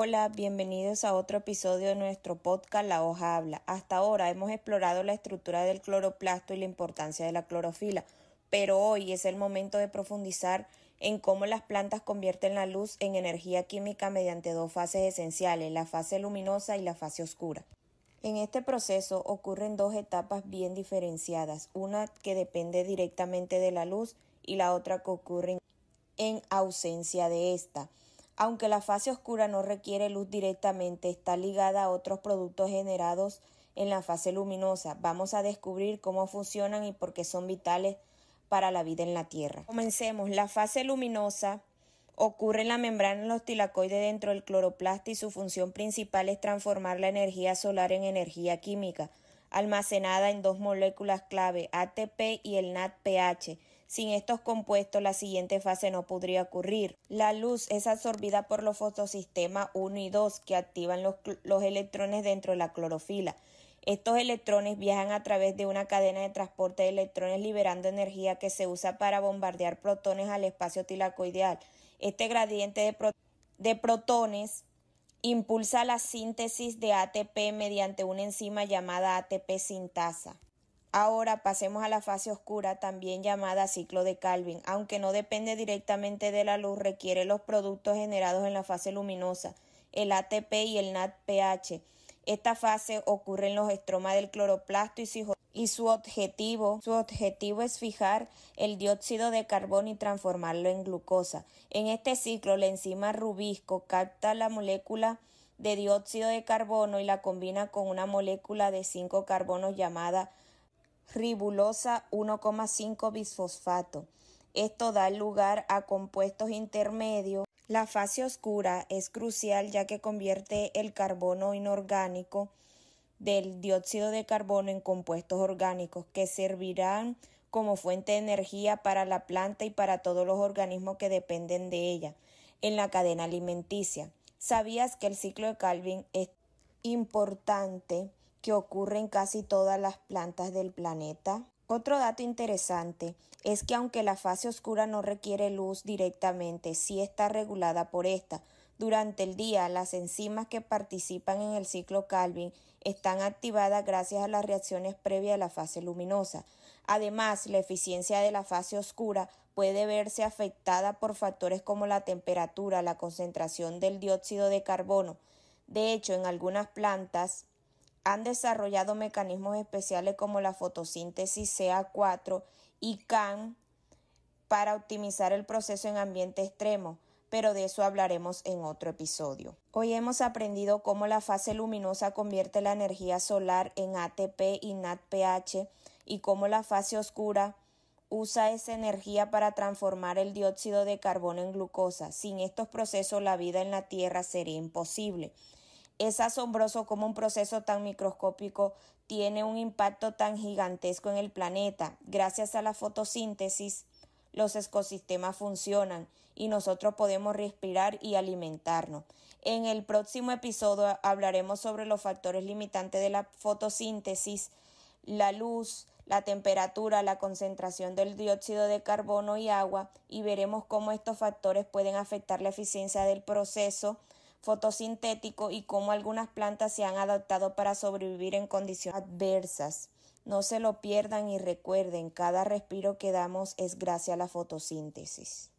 Hola, bienvenidos a otro episodio de nuestro podcast La Hoja Habla. Hasta ahora hemos explorado la estructura del cloroplasto y la importancia de la clorofila, pero hoy es el momento de profundizar en cómo las plantas convierten la luz en energía química mediante dos fases esenciales, la fase luminosa y la fase oscura. En este proceso ocurren dos etapas bien diferenciadas, una que depende directamente de la luz y la otra que ocurre en ausencia de esta. Aunque la fase oscura no requiere luz directamente, está ligada a otros productos generados en la fase luminosa. Vamos a descubrir cómo funcionan y por qué son vitales para la vida en la Tierra. Comencemos. La fase luminosa ocurre en la membrana de los tilacoides dentro del cloroplasto y su función principal es transformar la energía solar en energía química, almacenada en dos moléculas clave, ATP y el NADPH. Sin estos compuestos, la siguiente fase no podría ocurrir. La luz es absorbida por los fotosistemas 1 y 2 que activan los electrones dentro de la clorofila. Estos electrones viajan a través de una cadena de transporte de electrones liberando energía que se usa para bombardear protones al espacio tilacoideal. Este gradiente de protones impulsa la síntesis de ATP mediante una enzima llamada ATP sintasa. Ahora pasemos a la fase oscura, también llamada ciclo de Calvin. Aunque no depende directamente de la luz, requiere los productos generados en la fase luminosa, el ATP y el NADPH. Esta fase ocurre en los estromas del cloroplasto y su objetivo es fijar el dióxido de carbono y transformarlo en glucosa. En este ciclo, la enzima rubisco capta la molécula de dióxido de carbono y la combina con una molécula de 5 carbonos llamada ribulosa 1,5 bisfosfato. Esto da lugar a compuestos intermedios. La fase oscura es crucial ya que convierte el carbono inorgánico del dióxido de carbono en compuestos orgánicos que servirán como fuente de energía para la planta y para todos los organismos que dependen de ella en la cadena alimenticia. ¿Sabías que el ciclo de Calvin es importante, que ocurre en casi todas las plantas del planeta? Otro dato interesante es que aunque la fase oscura no requiere luz directamente, sí está regulada por esta. Durante el día, las enzimas que participan en el ciclo Calvin están activadas gracias a las reacciones previas a la fase luminosa. Además, la eficiencia de la fase oscura puede verse afectada por factores como la temperatura, la concentración del dióxido de carbono. De hecho, en algunas plantas han desarrollado mecanismos especiales como la fotosíntesis CA4 y CAN para optimizar el proceso en ambiente extremo, pero de eso hablaremos en otro episodio. Hoy hemos aprendido cómo la fase luminosa convierte la energía solar en ATP y NADPH y cómo la fase oscura usa esa energía para transformar el dióxido de carbono en glucosa. Sin estos procesos, la vida en la Tierra sería imposible. Es asombroso cómo un proceso tan microscópico tiene un impacto tan gigantesco en el planeta. Gracias a la fotosíntesis, los ecosistemas funcionan y nosotros podemos respirar y alimentarnos. En el próximo episodio hablaremos sobre los factores limitantes de la fotosíntesis, la luz, la temperatura, la concentración del dióxido de carbono y agua, y veremos cómo estos factores pueden afectar la eficiencia del proceso fotosintético y cómo algunas plantas se han adaptado para sobrevivir en condiciones adversas. No se lo pierdan y recuerden, cada respiro que damos es gracias a la fotosíntesis.